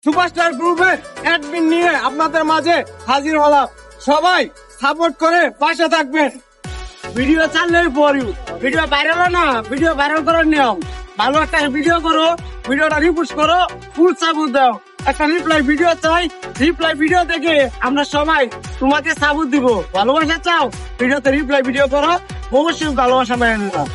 Superstar গ্রুপের admin নিয়ে আপনাদের মাঝে হাজির হলাম। সবাই সাপোর্ট করে পাশে থাকবেন। ভিডিও চাললেই পরি, ভিডিও ভাইরাল না, ভিডিও ভাইরাল করার নিয়ম। ভালো একটা ভিডিও করো, ভিডিওটা রিপোস্ট করো, ফুল সাপোর্ট দাও। একটা রিপ্লাই ভিডিও চাই, রিপ্লাই ভিডিও দেখে আমরা সবাই তোমাকে সাপোর্ট দিব। ভালোবাসা চাও, ভিডিওতে রিপ্লাই ভিডিও করো, অবশ্যই ভালোবাসা মেনে নিলাম।